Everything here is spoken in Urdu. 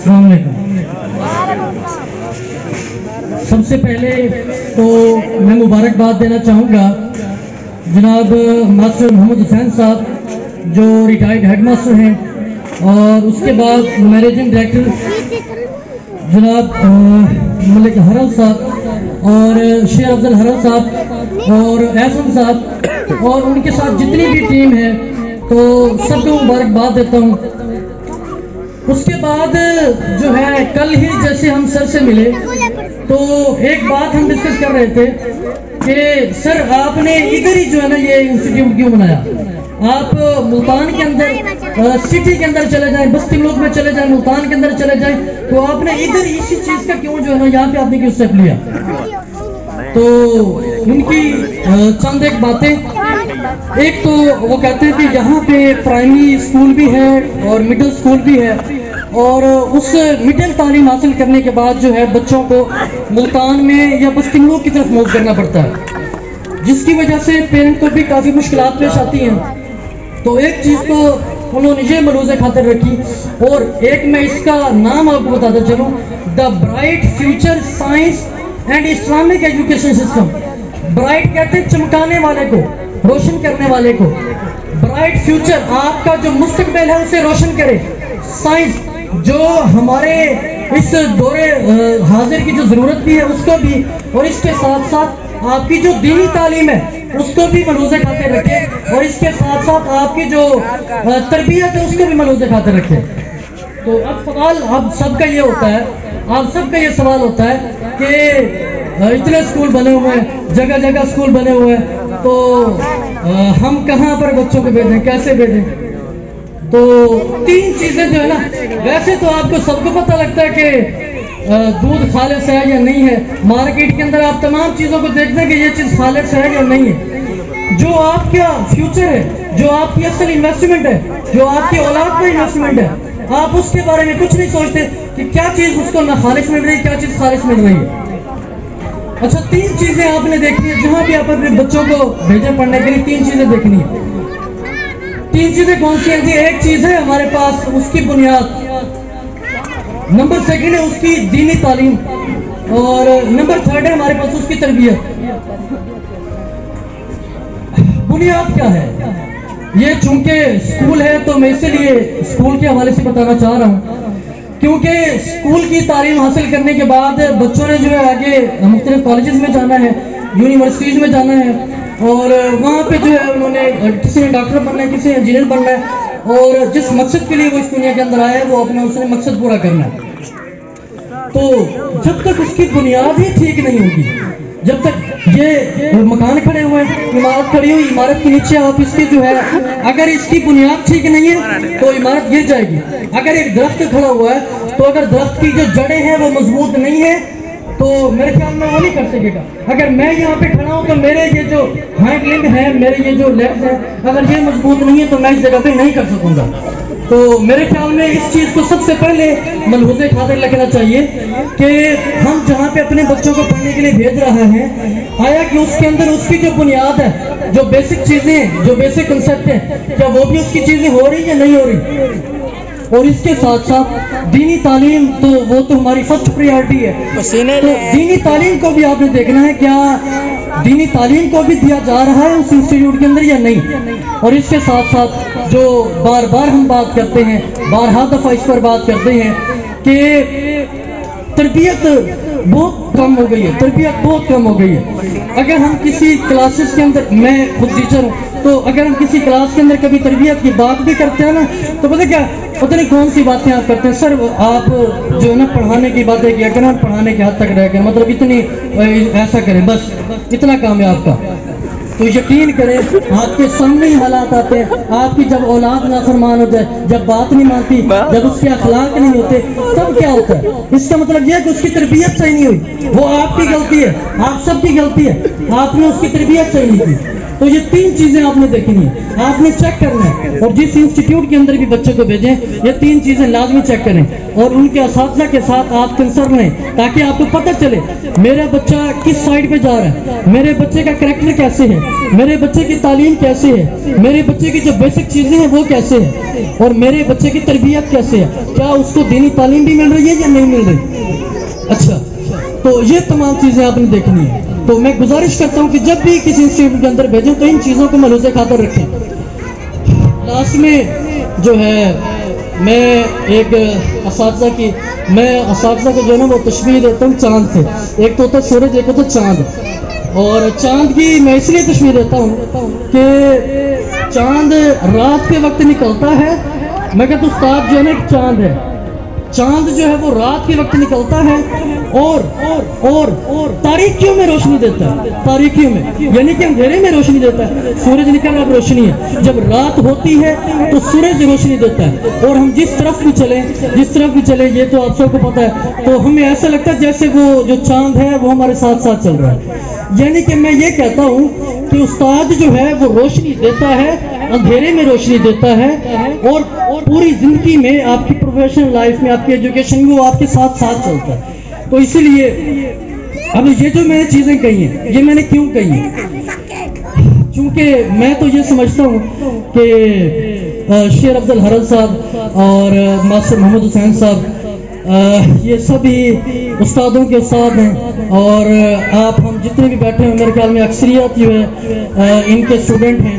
السلام علیکم۔ سب سے پہلے تو میں مبارکباد دینا چاہوں گا جناب ماسٹر محمد حسین صاحب جو ریٹائرڈ ہیڈ ماسٹر ہیں، اور اس کے بعد مینیجنگ ڈائریکٹر جناب ملک حرم صاحب اور شیر افضل حرم صاحب اور احسن صاحب اور ان کے ساتھ جتنی بھی ٹیم ہے تو سب کو مبارکباد دیتا ہوں۔ اس کے بعد جو ہے کل ہی جیسے ہم سر سے ملے تو ایک بات ہم ڈسکس کر رہے تھے کہ سر آپ نے ادھر ہی جو ہے نا یہ انسٹیٹیوٹ کیوں بنایا؟ آپ ملتان کے اندر سٹی کے اندر چلے جائیں، بستی ملک میں چلے جائیں، ملتان کے اندر چلے جائیں، تو آپ نے ادھر اسی چیز کا کیوں جو ہے نا یہاں پہ آپ نے کیوں اسٹیپ لیا؟ تو ان کی چند ایک باتیں، ایک تو وہ کہتے ہیں کہ یہاں پہ پرائمری اسکول بھی ہے اور مڈل اسکول بھی ہے، اور اس مڈل تعلیم حاصل کرنے کے بعد جو ہے بچوں کو ملتان میں یا بستی ملک کی طرف موو کرنا پڑتا ہے، جس کی وجہ سے پیرنٹ کو بھی کافی مشکلات پیش آتی ہیں۔ تو ایک چیز تو انہوں نے یہ ملحوظ خاطر رکھی، اور ایک میں اس کا نام آپ کو بتاتا چلوں، the bright future science and Islamic education system. Bright کہتے ہیں چمکانے والے کو، روشن کرنے والے کو، برائٹ فیوچر آپ کا جو مستقبل ہے اسے روشن کرے، سائنس جو ہمارے اس دور حاضر کی جو ضرورت بھی ہے اس کو بھی، اور اس کے ساتھ ساتھ آپ کی جو دینی تعلیم ہے اس کو بھی ملحوظ خاطر رکھے، اور اس کے ساتھ ساتھ آپ کی جو تربیت ہے اس کو بھی ملحوظ خاطر رکھے۔ تو اب سوال اب سب کا یہ ہوتا ہے، آپ سب کا یہ سوال ہوتا ہے کہ اتنے اسکول بنے ہوئے ہیں، جگہ جگہ اسکول بنے ہوئے ہیں، تو ہم کہاں پر بچوں کو بھیجیں، کیسے بھیجیں؟ تو تین چیزیں جو ہے نا، ویسے تو آپ کو سب کو پتہ لگتا ہے کہ دودھ خالص ہے یا نہیں ہے، مارکیٹ کے اندر آپ تمام چیزوں کو دیکھتے ہیں کہ یہ چیز خالص ہے یا نہیں ہے۔ جو آپ کا فیوچر ہے، جو آپ کی اصل انویسٹمنٹ ہے، جو آپ کی اولاد کا انویسٹمنٹ ہے، آپ اس کے بارے میں کچھ نہیں سوچتے کہ کیا چیز اس کو نہ خالص مل رہی ہے، کیا چیز خالص مل رہی ہے۔ اچھا، تین چیزیں آپ نے دیکھنی ہے جہاں بھی آپ اپنے بچوں کو بھیجیں پڑھنے کے لیے، تین چیزیں دیکھنی ہے۔ تین چیزیں کون سی ہیں؟ ایک چیز ہے ہمارے پاس اس کی بنیاد، نمبر سیکنڈ ہے اس کی دینی تعلیم، اور نمبر تھرڈ ہے ہمارے پاس اس کی تربیت۔ بنیاد کیا ہے؟ یہ چونکہ اسکول ہے تو میں اسی لیے اسکول کے حوالے سے بتانا چاہ رہا ہوں، کیونکہ اسکول کی تعلیم حاصل کرنے کے بعد بچوں نے جو ہے آگے مختلف کالجز میں جانا ہے، یونیورسٹیز میں جانا ہے، اور وہاں پہ جو ہے انہوں نے کسی نے ڈاکٹر بننا ہے، کسی نے انجینئر بننا ہے، اور جس مقصد کے لیے وہ اس دنیا کے اندر آیا ہے وہ اپنا اس نے مقصد پورا کرنا ہے۔ تو جب تک اس کی بنیاد ہی ٹھیک نہیں ہوگی، جب تک یہ مکان کھڑے ہوئے ہیں، عمارت کھڑی ہوئی، عمارت کے نیچے آپ اس کی جو ہے اگر اس کی بنیاد ٹھیک نہیں ہے تو عمارت گر جائے گی۔ اگر ایک درخت کھڑا ہوا ہے تو اگر درخت کی جو جڑیں ہیں وہ مضبوط نہیں ہے تو میرے خیال میں وہ نہیں کر سکے گا۔ اگر میں یہاں پہ کھڑا ہوں تو میرے یہ جو ہینڈ لمب ہے، میرے یہ جو لیگز ہیں، اگر یہ مضبوط نہیں ہے تو میں اس جگہ پہ نہیں کر سکوں گا۔ تو میرے خیال میں اس چیز کو سب سے پہلے ملحوظ خاطر رکھنا چاہیے کہ ہم جہاں پہ اپنے بچوں کو پڑھنے کے لیے بھیج رہے ہیں، آیا کہ اس کے اندر اس کی جو بنیاد ہے، جو بیسک چیزیں ہیں، جو بیسک کنسیپٹ ہیں، کیا وہ بھی اس کی چیزیں ہو رہی یا نہیں ہو رہی؟ اور اس کے ساتھ ساتھ دینی تعلیم تو وہ تو ہماری فرسٹ پریارٹی ہے، تو دینی تعلیم کو بھی آپ نے دیکھنا ہے، کیا دینی تعلیم کو بھی دیا جا رہا ہے اس انسٹیٹیوٹ کے اندر یا نہیں۔ اور اس کے ساتھ ساتھ جو بار بار ہم بات کرتے ہیں، بارہا دفعہ اس پر بات کرتے ہیں کہ تربیت بہت کم ہو گئی ہے، تربیت بہت کم ہو گئی ہے۔ اگر ہم کسی کلاسز کے اندر، میں خود ٹیچر ہوں، تو اگر ہم کسی کلاس کے اندر کبھی تربیت کی بات بھی کرتے ہیں نا تو پتہ نہیں کون سی باتیں آپ کرتے ہیں، سر آپ جو ہے نا پڑھانے کی باتیں کیا کریں، پڑھانے کے حد تک رہ گئے، مطلب اتنی ایسا کریں، بس اتنا کام ہے آپ کا۔ تو یقین کریں آپ کے سامنے ہی حالات آتے ہیں، آپ کی جب اولاد نافرمان ہو جائے، جب بات نہیں مانتی، جب اس کے اخلاق نہیں ہوتے، تب کیا ہوتا ہے؟ اس کا مطلب یہ ہے کہ اس کی تربیت صحیح نہیں ہوئی، وہ آپ کی غلطی ہے، آپ سب کی غلطی ہے، آپ نے اس کی تربیت صحیح نہیں کی۔ تو یہ 3 چیزیں آپ نے دیکھنی ہے، آپ نے چیک کرنا ہے، اور جس انسٹیٹیوٹ کے اندر بھی بچے کو بھیجیں یہ 3 چیزیں لازمی چیک کریں، اور ان کے اساتذہ کے ساتھ آپ کنسرن رہیں تاکہ آپ کو پتہ چلے میرا بچہ کس سائڈ پہ جا رہا ہے، میرے بچے کا کریکٹر کیسے ہے، میرے بچے کی تعلیم کیسے ہے، میرے بچے کی جو بیسک چیزیں ہیں وہ کیسے ہیں، اور میرے بچے کی تربیت کیسے ہے، کیا اس کو دینی تعلیم بھی مل رہی ہے یا نہیں مل رہی۔ اچھا، تو یہ تمام چیزیں آپ نے دیکھنی ہے۔ تو میں گزارش کرتا ہوں کہ جب بھی کسی انسٹیٹیوٹ کے اندر بھیجیں تو ان چیزوں کو ملحوظ خاطر رکھیں۔ لاسٹ میں جو ہے میں ایک اساتذہ کو جو ہے نا وہ تشبیہ دیتا ہوں چاند سے، ایک تو ہوتا ہے سورج، ایک ہوتا ہے چاند، اور چاند کی میں اس لیے تشبیہ دیتا ہوں کہ چاند رات کے وقت نکلتا ہے، میں کہتا ہوں استاد جو ہے نا ایک چاند ہے، چاند جو ہے وہ رات کے وقت نکلتا ہے اور تاریکیوں میں روشنی دیتا ہے، تاریکیوں میں یعنی کہ اندھیرے میں روشنی دیتا ہے۔ سورج نکل رہا روشنی ہے، جب رات ہوتی ہے تو سورج روشنی دیتا ہے، اور ہم جس طرف بھی چلیں یہ تو آپ سب کو پتہ ہے، تو ہمیں ایسا لگتا ہے جیسے وہ جو چاند ہے وہ ہمارے ساتھ ساتھ چل رہا ہے۔ یعنی کہ میں یہ کہتا ہوں کہ استاد جو ہے وہ روشنی دیتا ہے، اندھیرے میں روشنی دیتا ہے، اور پوری زندگی میں آپ کی پروفیشنل لائف میں، آپ کی ایجوکیشن میں وہ آپ کے ساتھ ساتھ چلتا ہے۔ تو اسی لیے اب یہ جو میں نے چیزیں کہی ہیں یہ میں نے کیوں کہی ہیں، چونکہ میں تو یہ سمجھتا ہوں کہ شیر افضل حرل صاحب اور ماسٹر محمد حسین صاحب یہ سبھی استادوں کے استاد ہیں، اور آپ ہم جتنے بھی بیٹھے ہیں میرے خیال میں اکثریت جو ہے ان کے اسٹوڈنٹ ہیں،